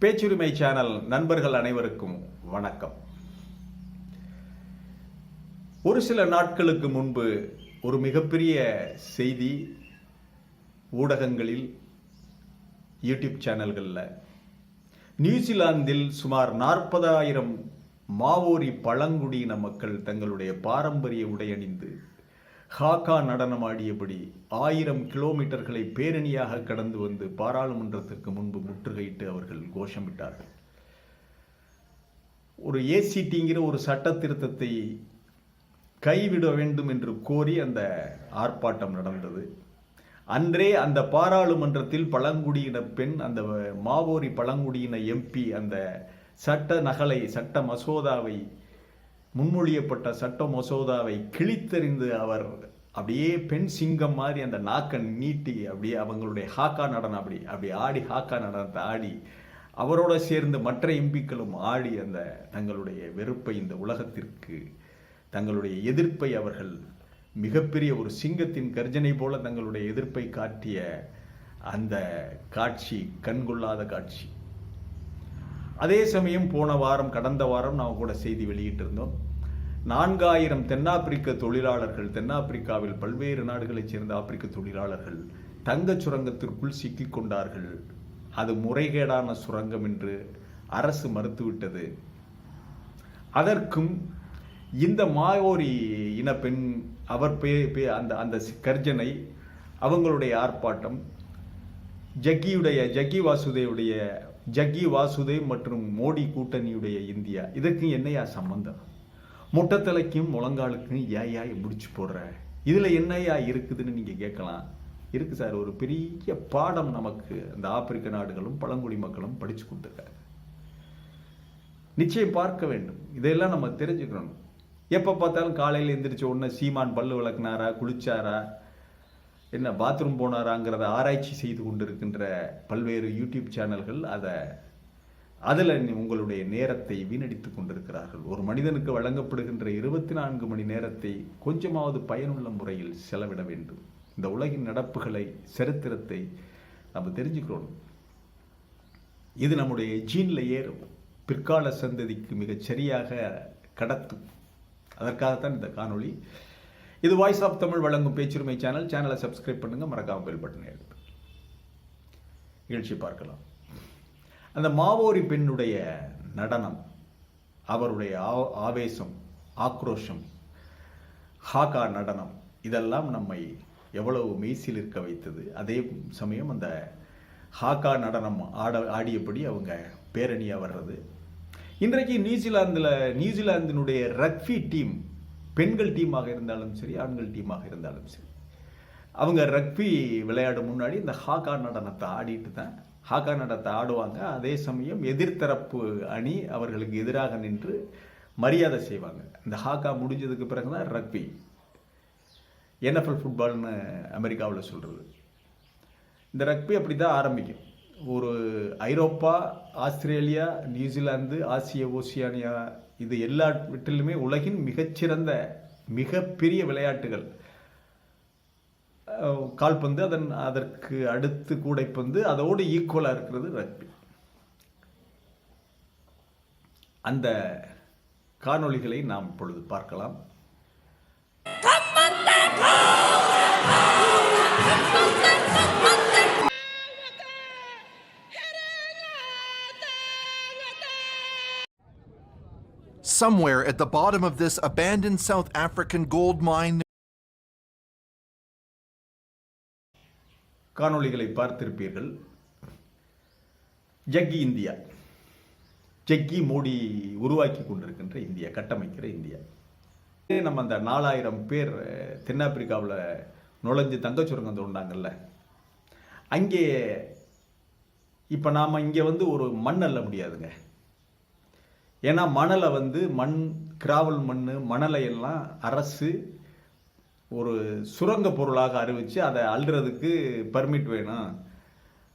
பேச்சுரிமை channel நண்பர்கள் அனைவருக்கும் வணக்கம். ஒரு சில நாட்களுக்கு முன்பு ஒரு மிகப்பெரிய செய்தி ஊடகங்களில், யூடியூப் சேனல்களில், நியூசிலாந்தில் சுமார் 40,000 மாவோரி பழங்குடியின மக்கள் தங்களுடைய பாரம்பரிய உடையணிந்து ஹாக்கா நடனமாடியபடி 1000 கிலோமீட்டர்களை பேரணியாக கடந்து வந்து பாராளுமன்றத்திற்கு முன்பு முற்றுகையிட்டு அவர்கள் கோஷமிட்டார்கள். ஒரு ஏசிடிங்கிற ஒரு சட்ட திருத்தத்தை கைவிட வேண்டும் என்று கோரி அந்த ஆர்ப்பாட்டம் நடந்தது. அன்றே அந்த பாராளுமன்றத்தில் பழங்குடியின பெண், அந்த மாவோரி பழங்குடியின எம்பி அந்த சட்ட மசோதாவை, முன்மொழியப்பட்ட சட்ட மசோதாவை கிழித்தறிந்து அவர் அப்படியே பெண் சிங்கம் மாதிரி அந்த நாக்கை நீட்டி அப்படியே அவங்களுடைய ஹாக்கா நடனம் அப்படி ஆடி ஹாக்கா நடனத்தை ஆடி, அவரோட சேர்ந்து மற்ற எம்பிக்களும் ஆடி அந்த தங்களுடைய வெறுப்பை, இந்த உலகத்திற்கு தங்களுடைய எதிர்ப்பை அவர்கள் மிகப்பெரிய ஒரு சிங்கத்தின் கர்ஜனை போல தங்களுடைய எதிர்ப்பை காட்டிய அந்த காட்சி கண்கொள்ளாத காட்சி. அதே சமயம் கடந்த வாரம் நாம் கூட செய்தி வெளியிட்டிருந்தோம். 4000 தென்னாப்பிரிக்க தொழிலாளர்கள், தென்னாப்பிரிக்காவில் பல்வேறு நாடுகளைச் சேர்ந்த ஆப்பிரிக்க தொழிலாளர்கள் தங்கச் சுரங்கத்திற்குள் சிக்கிக் கொண்டார்கள். அது முறைகேடான சுரங்கம் என்று அரசு மறுத்துவிட்டது. அதற்கும் இந்த மாவோரி இன பெண், அவர் அந்த கர்ஜனை, அவங்களுடைய ஆர்ப்பாட்டம், ஜக்கி வாசுதேவ் மற்றும் மோடி கூட்டணியுடைய இந்தியா, இதற்கு என்னையா சம்பந்தம்? முட்டத்தலைக்கும் முழங்காலுக்கும் ஏயா முடிச்சு போடுற, இதுல என்னையா இருக்குதுன்னு நீங்க கேட்கலாம். இருக்கு சார், ஒரு பெரிய பாடம் நமக்கு அந்த ஆப்பிரிக்க நாடுகளும் பழங்குடி மக்களும் படிச்சு கொடுத்துருக்காங்க. நிச்சயம் பார்க்க வேண்டும், இதையெல்லாம் நம்ம தெரிஞ்சுக்கணும். எப்ப பார்த்தாலும் காலையில் எந்திரிச்ச உடனே சீமான் பல்லு விளக்குனாரா, குளிச்சாரா, என்ன பாத்ரூம் போனாராங்கிறத ஆராய்ச்சி செய்து கொண்டிருக்கின்ற பல்வேறு யூடியூப் சேனல்கள் அதில் உங்களுடைய நேரத்தை வீணடித்துக் கொண்டிருக்கிறார்கள். ஒரு மனிதனுக்கு வழங்கப்படுகின்ற 24 மணி நேரத்தை கொஞ்சமாவது பயனுள்ள முறையில் செலவிட வேண்டும். இந்த உலகின் நடப்புகளை, சரித்திரத்தை நம்ம தெரிஞ்சுக்கிறோம். இது நம்முடைய ஜீன்ல ஏறும், பிற்கால சந்ததிக்கு மிகச் சரியாக கடத்தும். அதற்காகத்தான் இந்த காணொளி. இது வாய்ஸ் ஆஃப் தமிழ் வழங்கும் பேச்சுரிமை சேனல். சேனலை சப்ஸ்கிரைப் பண்ணுங்க, மறக்காம பெல் பட்டனை அழுத்துங்க. நிகழ்ச்சி பார்க்கலாம். அந்த மாவோரி பெண்ணுடைய நடனம், அவருடைய ஆவேசம், ஆக்ரோஷம், ஹாக்கா நடனம், இதெல்லாம் நம்மை எவ்வளவு மெய்சில் இருக்க வைத்தது. அதே சமயம் அந்த ஹாக்கா நடனம் ஆடியபடி அவங்க பேரணியாக வர்றது. இன்றைக்கு நியூசிலாந்தினுடைய ரக்பி டீம், பெண்கள் டீமாக இருந்தாலும் சரி, ஆண்கள் டீமாக இருந்தாலும் சரி, அவங்க ரக்பி விளையாடும் முன்னாடி இந்த ஹாக்கா நடனத்தை ஆடிட்டு தான் ஹாக்கா நடனத்தை ஆடுவாங்க. அதே சமயம் எதிர்த்தரப்பு அணி அவர்களுக்கு எதிராக நின்று மரியாதை செய்வாங்க. இந்த ஹாக்கா முடிஞ்சதுக்கு பிறகு தான் ரக்பி, NFL ஃபுட்பால்னு அமெரிக்காவில் சொல்கிறது. இந்த ரக்பி அப்படி தான் ஆரம்பிக்கும். ஒரு ஐரோப்பா, ஆஸ்திரேலியா, நியூசிலாந்து, ஆசியா, ஓசியானியா, இது எல்லாவற்றிலுமே உலகின் மிகச்சிறந்த மிகப்பெரிய விளையாட்டுகள். கால்பந்து, அதற்கு அடுத்து கூடைப்பந்து, அதோடு ஈக்குவலா இருக்கிறது ரக்பி. அந்த காணொளிகளை நாம் இப்பொழுது பார்க்கலாம். Somewhere at the bottom of this abandoned South African gold mine, காணொளிகளை பார்த்திருப்பீர்கள். ஜக்கி மோடி உருவாக்கி கொண்டிருக்கின்ற இந்தியா, கட்டமைக்கிற இந்தியா. நம்ம அந்த 4000 பேர் தென்னாப்பிரிக்காவில் நுழைஞ்சு தங்கச் சுரங்கம் தோண்டாங்கல்ல, அங்கே இப்போ நாம் இங்கே ஒரு மண் அள்ள முடியாதுங்க. ஏன்னா மணலை கிராவல் மணலை எல்லாம் அரசு ஒரு சுரங்க பொருளாக அறிவித்து அதை அள்ளுறதுக்கு பர்மிட் வேணும்.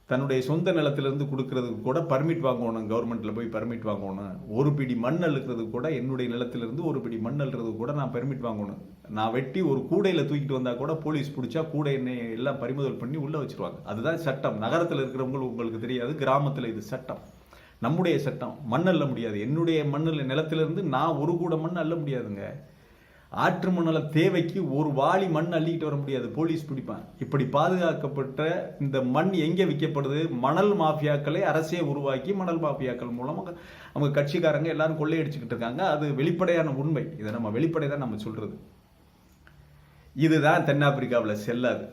தன்னுடைய சொந்த நிலத்திலிருந்து கொடுக்கறதுக்கு கூட பர்மிட் வாங்கணும், கவர்மெண்ட்டில் போய் பர்மிட் வாங்கணும். ஒரு பிடி மண் அள்ளுறதுக்கு கூட, என்னுடைய நிலத்திலிருந்து ஒரு பிடி மண் அள்ளுறதுக்கு கூட நான் பர்மிட் வாங்கணும். நான் வெட்டி ஒரு கூடையில் தூக்கிட்டு வந்தால் கூட போலீஸ் பிடிச்சா கூடை என்னை எல்லாம் பறிமுதல் பண்ணி உள்ளே வச்சுருவாங்க. அதுதான் சட்டம். நகரத்தில் இருக்கிறவங்க உங்களுக்கு தெரியாது, கிராமத்தில் இது சட்டம். நம்முடைய சட்டம். மண் அள்ள முடியாது. என்னுடைய மண்ணில் நிலத்திலிருந்து நான் ஒரு கூட மண் அள்ள முடியாதுங்க. ஆற்று மணல தேவைக்கு ஒரு வாளி மண் அள்ளிக்கிட்டு வர முடியாது, போலீஸ் பிடிப்பான். இப்படி பாதுகாக்கப்பட்ட இந்த மண் எங்கே விற்கப்படுது? மணல் மாஃபியாக்களை அரசே உருவாக்கி மணல் மாஃபியாக்கள் மூலமாக அவங்க கட்சிக்காரங்க எல்லாரும் கொள்ளையடிச்சுக்கிட்டு இருக்காங்க. அது வெளிப்படையான உண்மை. இதை நம்ம வெளிப்படை தான் நம்ம சொல்றது. இதுதான் தென்னாப்பிரிக்காவில் செல்லாது.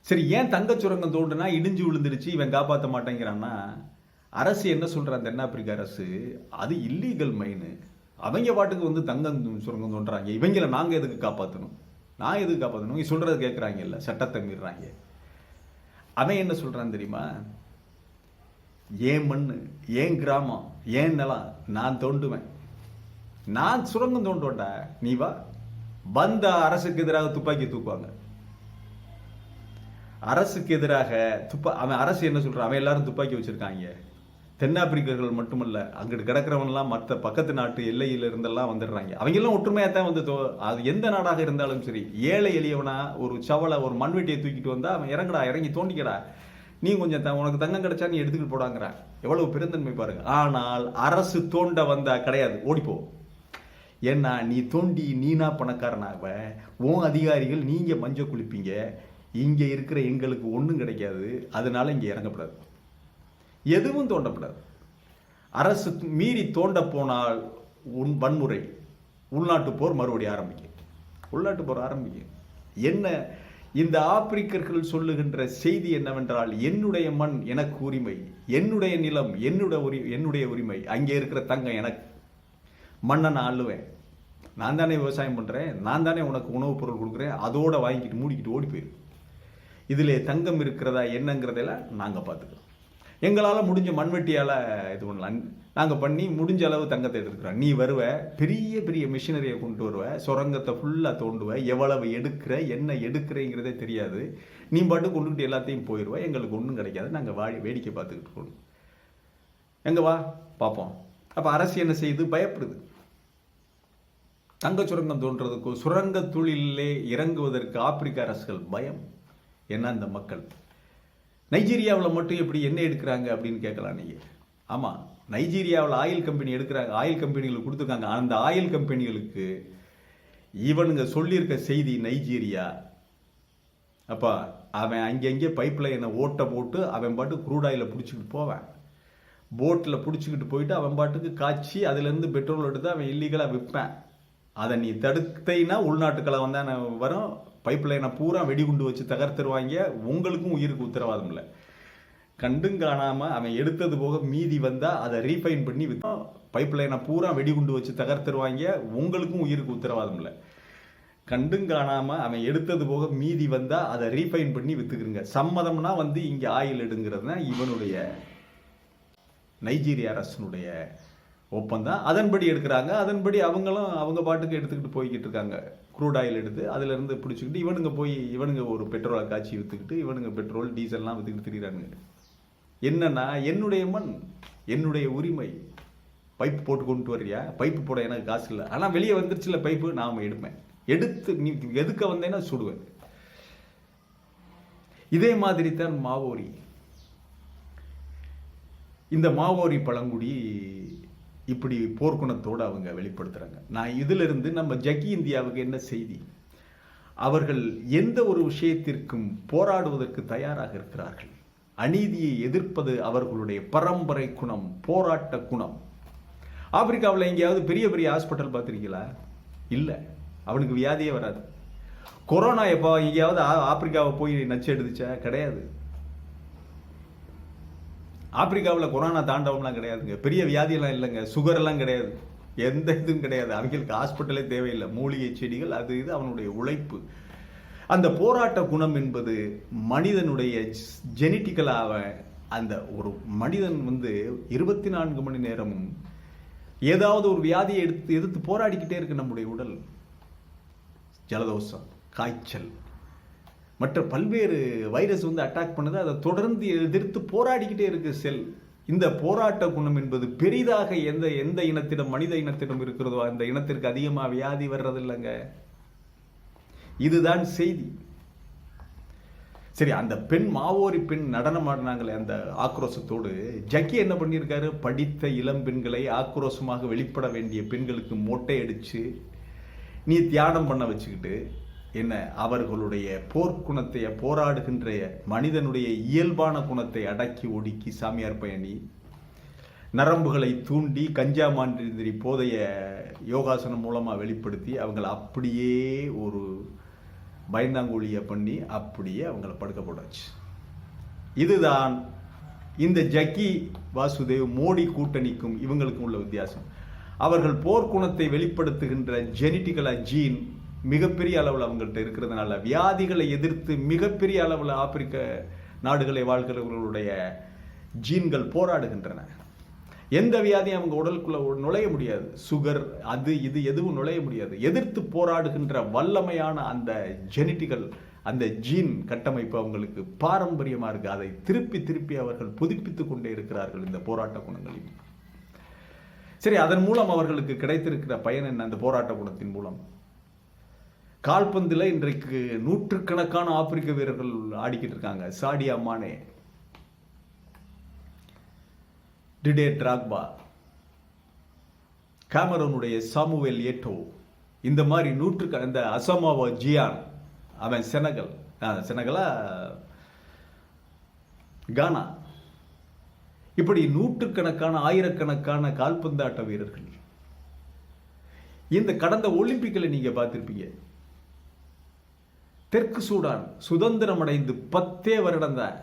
சரி, ஏன் தங்க சுரங்கம் தோண்டுனா இடிஞ்சு விழுந்துருச்சு இவன் காப்பாற்ற மாட்டேங்கிறான்னா, அரசு என்ன சொல்றான்? தென்னாப்பிரிக்க அரசு அது இல்லீகல் மைனு, அவங்க பாட்டுக்கு வந்து தங்கம் சுரங்கம் தோன்றாங்க, இவங்களை நாங்க எதுக்கு காப்பாற்றணும்? நான் எதுக்கு காப்பாற்றணும்? சொல்றது கேட்குறாங்க, இல்லை சட்டத்தை மீறாங்க. அவன் என்ன சொல்றான் தெரியுமா? ஏன் மண்ணு, ஏன் கிராமம், ஏன் நிலம் நான் தோண்டுவேன், நான் சுரங்கம் தோண்டுவேன்டா, நீ வா. வந்த அரசுக்கு எதிராக துப்பாக்கி தூக்குவாங்க. அரசுக்கு எதிராக அவன் அரசு என்ன சொல்றான்? அவன் எல்லாரும் துப்பாக்கி வச்சிருக்காங்க. தென்னாப்பிரிக்கர்கள் மட்டுமல்ல, அங்கிட்டு கிடக்கிறவன்லாம் மற்ற பக்கத்து நாட்டு எல்லையில இருந்தெல்லாம் வந்துடுறாங்க. அவங்க எல்லாம் ஒற்றுமையாக தான் வந்து அது எந்த நாடாக இருந்தாலும் சரி, ஏழை எளியவனா ஒரு சவலை ஒரு மண்வெட்டியை தூக்கிட்டு வந்தா அவன் இறங்கடா, இறங்கி தோண்டிக்கடா, நீ கொஞ்சம் உனக்கு தங்கம் கிடைச்சா நீ எடுத்துக்கிட்டு போடாங்கிறான். எவ்வளவு பெருந்தன்மை பாருங்க. ஆனால் அரசு தோண்ட வந்தா கிடையாது, ஓடிப்போ. ஏன்னா நீ தோண்டி நீனா பணக்காரனாக, உன் அதிகாரிகள் நீங்க மஞ்ச குளிப்பீங்க, இங்க இருக்கிற எங்களுக்கு ஒன்றும் கிடைக்காது, அதனால இங்க இறங்கப்படாது, எதுவும் தோண்டப்படாது. அரசு மீறி தோண்ட போனால் வன்முறை, உள்நாட்டு போர் மறுபடியும் ஆரம்பிக்கும். உள்நாட்டு போர் ஆரம்பிக்கும். என்ன இந்த ஆப்பிரிக்கர்கள் சொல்லுகின்ற செய்தி என்னவென்றால், என்னுடைய மண் எனக்கு உரிமை, என்னுடைய நிலம் என்னுடைய உரிமை, அங்கே இருக்கிற தங்கம் எனக்கு, மண்ணை நான் அள்ளுவேன், நான் தானே விவசாயம் பண்றேன், நான் தானே உனக்கு உணவுப் பொருள் கொடுக்குறேன், அதோட வாங்கிக்கிட்டு மூடிக்கிட்டு ஓடி போயிரு. இதில் தங்கம் இருக்கிறதா என்னங்கிறதெல்லாம் நாங்கள் பார்த்துக்கிறோம். எங்களால் முடிஞ்ச மண்வெட்டியால் இது பண்ணலாம், நாங்கள் பண்ணி முடிஞ்ச அளவு தங்கத்தை எடுத்துக்கிறோம். நீ வருவ, பெரிய பெரிய மிஷினரியை கொண்டு வருவ, சுரங்கத்தை ஃபுல்லாக தோண்டுவ, எவ்வளவு எடுக்கிற என்ன எடுக்கிறேங்கிறதே தெரியாது, நீ பாட்டு கொண்டுகிட்டு எல்லாத்தையும் போயிடுவ, எங்களுக்கு ஒன்றும் கிடைக்காது, நாங்கள் வேடிக்கை பார்த்துக்கிட்டு இருக்கணும். எங்க வா பார்ப்போம். அப்போ அரசு என்ன செய்யுது? பயப்படுது. தங்க சுரங்கம் தோன்றதுக்கோ சுரங்க தொழிலே இறங்குவதற்கு ஆப்பிரிக்க அரசுகள் பயம். என்ன இந்த மக்கள் நைஜீரியாவில் மட்டும் எப்படி எண்ணெய் எடுக்கிறாங்க அப்படின்னு கேட்கலாம் நீங்க. ஆமா, நைஜீரியாவில் ஆயில் கம்பெனி எடுக்கிறாங்க, ஆயில் கம்பெனிகளுக்கு கொடுத்துருக்காங்க. அந்த ஆயில் கம்பெனிகளுக்கு இவனுங்க சொல்லியிருக்க செய்தி, நைஜீரியா அப்பா அவன் அங்கங்கே பைப் லைனை ஓட்ட போட்டு அவன் பாட்டு க்ரூட் ஆயிலை பிடிச்சிக்கிட்டு போவேன், போட்டில் பிடிச்சிக்கிட்டு போயிட்டு அவன் பாட்டுக்கு காய்ச்சி அதுலேருந்து பெட்ரோல் எடுத்து அவன் இல்லீகலாக விற்பேன். அதை நீ தடுத்தைனா உள்நாட்டுக்களை வந்தால் வரும், பைப் லைனை பூரா வெடிகுண்டு வச்சு தகர்த்துருவாங்க, உங்களுக்கும் உயிருக்கு உத்தரவாதம் இல்லை. கண்டும் காணாமல் அவன் எடுத்தது போக மீதி வந்தால் அதை ரீஃபைன் பண்ணி பைப் லைனை பூரா வெடிகுண்டு வச்சு தகர்த்துருவாங்க, உங்களுக்கும் உயிருக்கு உத்தரவாதம் இல்லை. கண்டும் காணாமல் அவன் எடுத்தது போக மீதி வந்தால் அதை ரீஃபைன் பண்ணி வித்துக்கிறங்க. சம்மதம்னா வந்து இங்கே ஆயில் எடுங்கிறது தான் இவனுடைய நைஜீரியா அரசனுடைய ஒப்பந்தம். அதன்படி எடுக்கிறாங்க, அதன்படி அவங்களும் அவங்க பாட்டுக்கு எடுத்துக்கிட்டு போய்கிட்டு இருக்காங்க. க்ரூட் ஆயில் எடுத்து அதிலிருந்து பிடிச்சிக்கிட்டு இவனுங்க ஒரு பெட்ரோலை காய்ச்சி விற்றுக்கிட்டு இவனுங்க பெட்ரோல் டீசல்லாம் விற்றுக்கிட்டு திரிகிறானுங்க. என்னன்னா என்னுடைய மண் என்னுடைய உரிமை, பைப்பு போட்டு கொண்டு வர்றியா? பைப்பு போட எனக்கு காசு இல்லை, ஆனால் வெளியே வந்துருச்சுல பைப்பு, நாம எடுப்பேன், எடுத்து நீ எதுக்க வந்தேன்னா சுடுவேன். இதே மாதிரி தான் மாவோரி. இந்த மாவோரி பழங்குடி இப்படி போர்க்குணத்தோடு அவங்க வெளிப்படுத்துறாங்க. நான் இதிலிருந்து நம்ம ஜக்கி இந்தியாவுக்கு என்ன செய்தி? அவர்கள் எந்த ஒரு விஷயத்திற்கும் போராடுவதற்கு தயாராக இருக்கிறார்கள். அநீதியை எதிர்ப்பது அவர்களுடைய பரம்பரை குணம், போராட்ட குணம். ஆப்பிரிக்காவில் எங்கேயாவது பெரிய பெரிய ஹாஸ்பிட்டல் பார்த்துருக்கீங்களா? இல்லை, அவனுக்கு வியாதியே வராது. கொரோனா எப்போ எங்கேயாவது ஆப்பிரிக்காவை போய் நச்சு எடுத்துச்சா? கிடையாது. ஆப்பிரிக்காவில் கொரோனா தாண்டவம்லாம் கிடையாதுங்க, பெரிய வியாதியெல்லாம் இல்லைங்க, சுகர்லாம் கிடையாது, எந்த இதுவும் கிடையாது. அவங்களுக்கு ஹாஸ்பிட்டலே தேவையில்லை, மூலிகை செடிகள் அது இது அவனுடைய உழைப்பு. அந்த போராட்ட குணம் என்பது மனிதனுடைய ஜெனட்டிக்கலாக, அந்த ஒரு மனிதன் வந்து 24 மணி நேரமும் ஏதாவது ஒரு வியாதியை எதிர்த்து போராடிக்கிட்டே இருக்கு. நம்முடைய உடல் ஜலதோஷம், காய்ச்சல், மற்ற பல்வேறு வைரஸ் வந்து அட்டாக் பண்ணுது, அதை தொடர்ந்து எதிர்த்து போராடிக்கிட்டே இருக்கு செல். இந்த போராட்ட குணம் என்பது பெரிதாக எந்த இனத்திடம், மனித இனத்திடம் இருக்கிறதோ அந்த இனத்திற்கு அதிகமாக வியாதி வர்றது இல்லைங்க. இதுதான் செய்தி. சரி, அந்த பெண் மாவோரி பெண் நடனம் ஆடினாங்களே அந்த ஆக்ரோஷத்தோடு ஜக்கி என்ன பண்ணியிருக்காரு? படித்த இளம் பெண்களை ஆக்ரோஷமாக வெளிப்பட வேண்டிய பெண்களுக்கு மொட்டை அடிச்சு நீ தியானம் பண்ண வச்சுக்கிட்டு என்ன அவர்களுடைய போர்க்குணத்தை, போராடுகின்ற மனிதனுடைய இயல்பான குணத்தை அடக்கி ஒடுக்கி சாமியார் பயணி நரம்புகளை தூண்டி கஞ்சா மாந்திரி போதைய யோகாசனம் மூலமாக வெளிப்படுத்தி அவங்கள அப்படியே ஒரு பயந்தாங்கூலியை பண்ணி அப்படியே அவங்கள படுக்க போடாச்சு. இதுதான் இந்த ஜக்கி வாசுதேவ் மோடி கூட்டணிக்கும் இவங்களுக்கும் உள்ள வித்தியாசம். அவர்கள் போர்க்குணத்தை வெளிப்படுத்துகின்ற ஜெனட்டிக்கலா ஜீன் மிகப்பெரிய அளவில் அவங்கள்ட்ட இருக்கிறதுனால வியாதிகளை எதிர்த்து மிகப்பெரிய அளவில் ஆப்பிரிக்க நாடுகளை வாழ்கிறவர்களுடைய ஜீன்கள் போராடுகின்றன. எந்த வியாதியும் அவங்க உடலுக்குள்ள நுழைய முடியாது. சுகர், அது இது எதுவும் நுழைய முடியாது. எதிர்த்து போராடுகின்ற வல்லமையான அந்த ஜெனட்டிக்கல், அந்த ஜீன் கட்டமைப்பு அவங்களுக்கு பாரம்பரியமா இருக்கு. அதை திருப்பி திருப்பி அவர்கள் புதுப்பித்துக் கொண்டே இருக்கிறார்கள் இந்த போராட்ட குணங்களில். சரி, அதன் மூலம் அவர்களுக்கு கிடைத்திருக்கிற பயன் என்ன? அந்த போராட்ட குணத்தின் மூலம் கால்பந்தில் இன்றைக்கு நூற்றுக்கணக்கான ஆப்பிரிக்க வீரர்கள் ஆடிக்கிட்டு இருக்காங்க. சாடியா மானே, டிடே டிராக்பா, கேமரூனுடைய சாமுவேல் ஏட்டோ, இந்த மாதிரி இந்த அசமாவோ ஜியான், அவன் செனகலா கானா, இப்படி நூற்றுக்கணக்கான ஆயிரக்கணக்கான கால்பந்தாட்ட வீரர்கள். இந்த கடந்த ஒலிம்பிக்கில் நீங்க பார்த்திருப்பீங்க. தெற்கு சூடான் சுதந்திரம் அடைந்து 10 வருடம் தான்,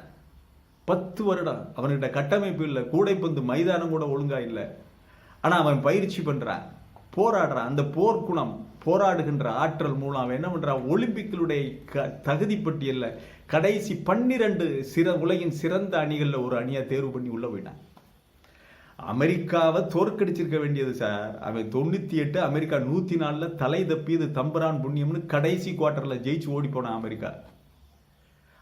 10 வருடம் அவன்கிட்ட கட்டமைப்பு இல்லை, கூடைப்பந்து மைதானம் கூட ஒழுங்கா இல்லை. ஆனா அவன் பயிற்சி பண்றான், போராடுறான். அந்த போர்க்குணம், போராடுகின்ற ஆற்றல் மூலம் அவன் என்ன பண்றான்? ஒலிம்பிக்களுடைய தகுதி பட்டியல்ல கடைசி 12 உலகின் சிறந்த அணிகள்ல ஒரு அணியா தேர்வு பண்ணி உள்ள போயிட்டான். அமெரிக்காவை தோற்கடிச்சிருக்க வேண்டியது சார். அவன் 98, அமெரிக்கா 104 தலை தப்பியது தம்பரான் புண்ணியம்னு கடைசி குவார்டர்ல ஜெயிச்சு ஓடி போனான் அமெரிக்கா.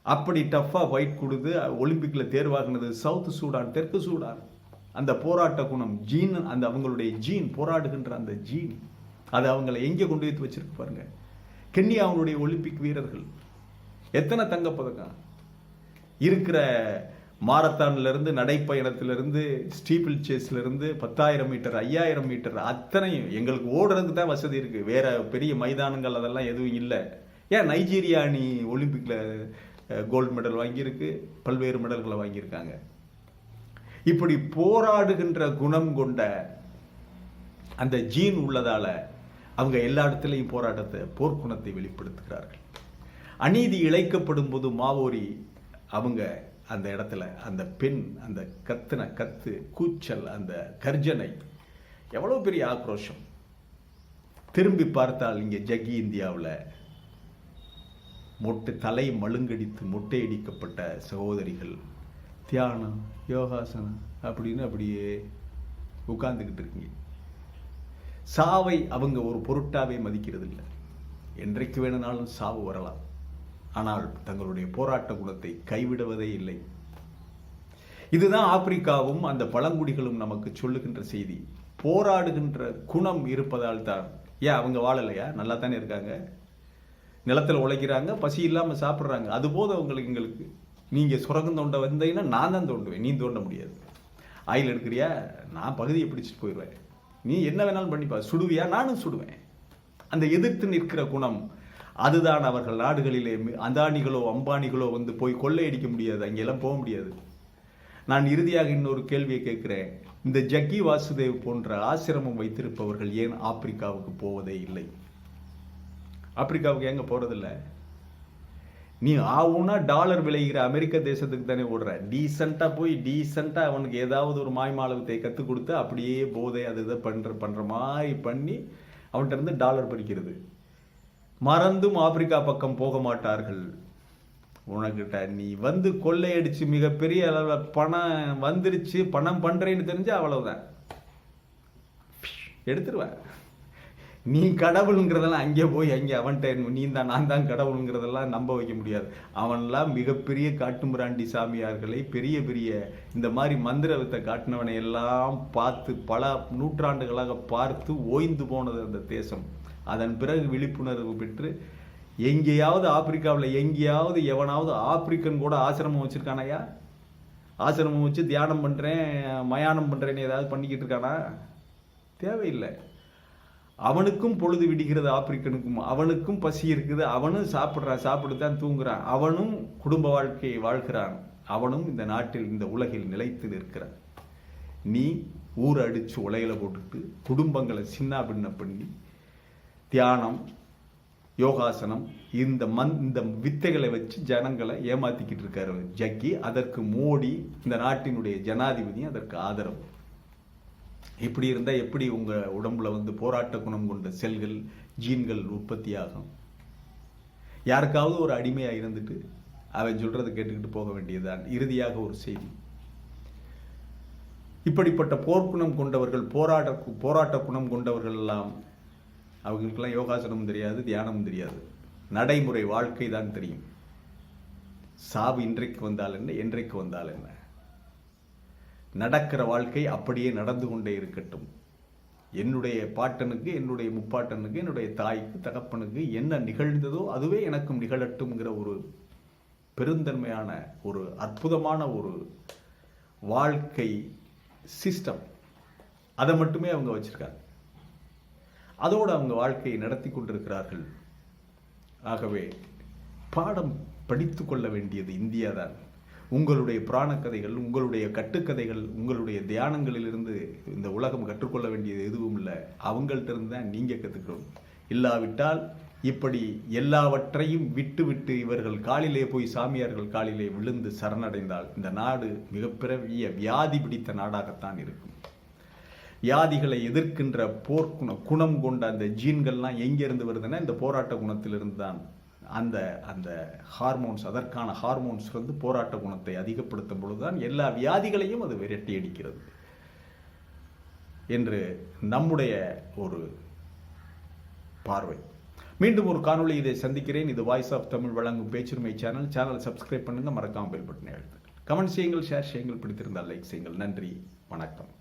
அப்படி டஃபா ஃபைட் கொடுத்து ஒலிம்பிக்ல தேர்வாகினது சவுத் சூடான், தெற்கு சூடான். அந்த போராட்ட குணம் ஜீன், அந்த அவங்களுடைய ஜீன், போராடுகின்ற அந்த ஜீன், அது அவங்களை எங்கே கொண்டு வைத்து வச்சிருக்கு பாருங்க. கென்யா அவங்களுடைய ஒலிம்பிக் வீரர்கள் எத்தனை தங்கப்பதக்கம் இருக்கிற, மாரத்தான்ல இருந்து, நடைப்பயணத்திலிருந்து, ஸ்டீபிள் சேஸ்ல இருந்து, 10,000 மீட்டர், 5,000 மீட்டர், அத்தனையும் எங்களுக்கு ஓடுறதுக்கு தான் வசதி இருக்கு. வேற பெரிய மைதானங்கள் அதெல்லாம் எதுவும் இல்லை. ஏன் நைஜீரியா அணி ஒலிம்பிக்ல கோல்டு மெடல் வாங்கியிருக்கு, பல்வேறு மெடல்களை வாங்கியிருக்காங்க. இப்படி போராடுகின்ற குணம் கொண்ட அந்த ஜீன் உள்ளதால அவங்க எல்லா இடத்துலையும் போராட்டத்தை, போர்க்குணத்தை வெளிப்படுத்துகிறார்கள். அநீதி இழைக்கப்படும் போது மாவோரி அவங்க அந்த இடத்துல அந்த பெண், அந்த கத்துன கத்து, கூச்சல், அந்த கர்ஜனை, எவ்வளவு பெரிய ஆக்ரோஷம். திரும்பி பார்த்தால் இங்கே ஜக்கி இந்தியாவில் தலை மழுங்கடித்து மொட்டையடிக்கப்பட்ட சகோதரிகள் தியானம், யோகாசனம் அப்படின்னு அப்படியே உட்கார்ந்துக்கிட்டு இருக்கீங்க. சாவை அவங்க ஒரு பொருட்டாவே மதிக்கிறது இல்லை. என்றைக்கு வேணுனாலும் சாவு வரலாம், ஆனால் தங்களுடைய போராட்ட குணத்தை கைவிடுவதே இல்லை. இதுதான் ஆப்பிரிக்காவும் அந்த பழங்குடிகளும் நமக்கு சொல்லுகின்ற செய்தி. போராடுகின்ற குணம் இருப்பதால் தான். ஏன் அவங்க வாழலையா? நல்லா தானே இருக்காங்க, நிலத்தில் உழைக்கிறாங்க, பசி இல்லாமல் சாப்பிட்றாங்க. அது போதும் உங்களுக்கு. எங்களுக்கு நீங்கள் சுரங்கம் தோண்ட வந்தீங்கன்னா நான் தான் தோண்டுவேன், நீ தோண்ட முடியாது. ஆயில் எடுக்கிறியா? நான் பகுதியை பிடிச்சிட்டு போயிடுவேன். நீ என்ன வேணாலும் பண்ணிப்பா. சுடுவியா? நானும் சுடுவேன். அந்த எதிர்த்து நிற்கிற குணம், அதுதான் அவர்கள் நாடுகளிலே அதானிகளோ அம்பானிகளோ வந்து போய் கொள்ளையடிக்க முடியாது, அங்கெல்லாம் போக முடியாது. நான் இறுதியாக இன்னொரு கேள்வியை கேட்கிறேன். இந்த ஜக்கி வாசுதேவ் போன்ற ஆசிரமம் வைத்திருப்பவர்கள் ஏன் ஆப்பிரிக்காவுக்கு போவதே இல்லை? ஆப்பிரிக்காவுக்கு எங்க போறதில்லை? நீ ஆவுனா டாலர் விளைகிற அமெரிக்க தேசத்துக்கு தானே ஓடுற. டீசெண்டா போய் டீசெண்டா அவனுக்கு ஏதாவது ஒரு மாய்மாலவத்தை கற்றுக் கொடுத்து அப்படியே போதை அது இதை பண்ற மாதிரி பண்ணி அவன்கிட்ட இருந்து டாலர் பறிக்கிறது. மறந்தும் ஆப்பிரிக்கா பக்கம் போக மாட்டார்கள். உனக்கிட்ட நீ வந்து கொள்ளையடிச்சு மிகப்பெரிய அளவில் பணம் வந்துருச்சு, பணம் பண்றேன்னு தெரிஞ்சா அவ்வளவுதான், எடுத்துருவேன். நீ கடவுளுங்கிறதெல்லாம் அங்கே போய் அங்கே அவன்கிட்ட நீ தான் நான் தான் கடவுளுங்கிறதெல்லாம் நம்ப வைக்க முடியாது. அவன்லாம் மிகப்பெரிய காட்டுமிராண்டி சாமியார்களை, பெரிய பெரிய இந்த மாதிரி மந்திர வித்தை காட்டினவனை எல்லாம் பார்த்து பல நூற்றாண்டுகளாக பார்த்து ஓய்ந்து போனது அந்த தேசம். அதன் பிறகு விழிப்புணர்வு பெற்று எங்கேயாவது ஆப்பிரிக்காவில் எங்கேயாவது எவனாவது ஆப்பிரிக்கன் கூட ஆசிரமம் வச்சிருக்கானையா? ஆசிரமம் வச்சு தியானம் பண்ணுறேன் மயானம் பண்ணுறேன்னு ஏதாவது பண்ணிக்கிட்டு இருக்கானா? தேவையில்லை. அவனுக்கும் பொழுது விடுகிறது, ஆப்பிரிக்கனுக்கும் அவனுக்கும் பசி இருக்குது, அவனும் சாப்பிட்றான், சாப்பிட்டு தான் தூங்குறான், அவனும் குடும்ப வாழ்க்கையை வாழ்கிறான், அவனும் இந்த நாட்டில் இந்த உலகில் நிலைத்து நிற்கிறான். நீ ஊரை அடித்து உலையில போட்டுட்டு குடும்பங்களை சின்ன பின்ன பண்ணி தியானம் யோகாசனம் இந்த வித்தைகளை வச்சு ஜனங்களை ஏமாத்திக்கிட்டு இருக்காரு ஜக்கி. அதற்கு மோடி இந்த நாட்டினுடைய ஜனாதிபதி அதற்கு ஆதரவு. இப்படி இருந்தால் எப்படி உங்கள் உடம்புல போராட்ட குணம் கொண்ட செல்கள் ஜீன்கள் உற்பத்தியாகும்? யாருக்காவது ஒரு அடிமையாக இருந்துட்டு அவன் சொல்றதை கேட்டுக்கிட்டு போக வேண்டியதுதான். இறுதியாக ஒரு செய்தி, இப்படிப்பட்ட போர்க்குணம் கொண்டவர்கள் போராட்ட குணம் கொண்டவர்கள் எல்லாம் அவங்களுக்கெல்லாம் யோகாசனமும் தெரியாது, தியானமும் தெரியாது, நடைமுறை வாழ்க்கை தான் தெரியும். சாவு இன்றைக்கு வந்தால் என்ன, என்றைக்கு வந்தால் என்ன, நடக்கிற வாழ்க்கை அப்படியே நடந்து கொண்டே இருக்கட்டும். என்னுடைய பாட்டனுக்கு, என்னுடைய முப்பாட்டனுக்கு, என்னுடைய தாய்க்கு தகப்பனுக்கு என்ன நிகழ்ந்ததோ அதுவே எனக்கும் நிகழட்டும்ங்கிற ஒரு பெருந்தன்மையான ஒரு அற்புதமான ஒரு வாழ்க்கை சிஸ்டம், அதை மட்டுமே அவங்க வச்சிருக்காங்க. அதோடு அவங்க வாழ்க்கையை நடத்தி கொண்டிருக்கிறார்கள். ஆகவே பாடம் படித்து கொள்ள வேண்டியது இந்தியா தான். உங்களுடைய புராண கதைகள், உங்களுடைய கட்டுக்கதைகள், உங்களுடைய தியானங்களிலிருந்து இந்த உலகம் கற்றுக்கொள்ள வேண்டியது எதுவும் இல்லை. அவங்கள்ட்ட இருந்து தான் நீங்கள் கற்றுக்கணும். இல்லாவிட்டால் இப்படி எல்லாவற்றையும் விட்டு இவர்கள் காலிலே போய் சாமியார்கள் காலிலே விழுந்து சரணடைந்தால் இந்த நாடு மிகப்பெரிய வியாதி பிடித்த நாடாகத்தான் இருக்கும். வியாதிகளை எதிர்க்கின்ற குணம் கொண்ட அந்த ஜீன்கள்லாம் எங்கேருந்து வருதுன்னா இந்த போராட்ட குணத்திலிருந்து தான். அந்த ஹார்மோன்ஸ், அதற்கான ஹார்மோன்ஸ் போராட்ட குணத்தை அதிகப்படுத்தும் பொழுதுதான் எல்லா வியாதிகளையும் அது விரட்டி அடிக்கிறது என்று நம்முடைய ஒரு பார்வை. மீண்டும் ஒரு காணொளி இதை சந்திக்கிறேன். இது வாய்ஸ் ஆஃப் தமிழ் வழங்கும் பேச்சுரிமை சேனல் சப்ஸ்கிரைப் பண்ணுங்க, மறக்காம பெல் பட்டனை அழுத்துங்க, கமெண்ட் செய்யுங்கள், ஷேர் செய்யுங்கள், பிடித்திருந்தால் லைக் செய்யுங்கள். நன்றி, வணக்கம்.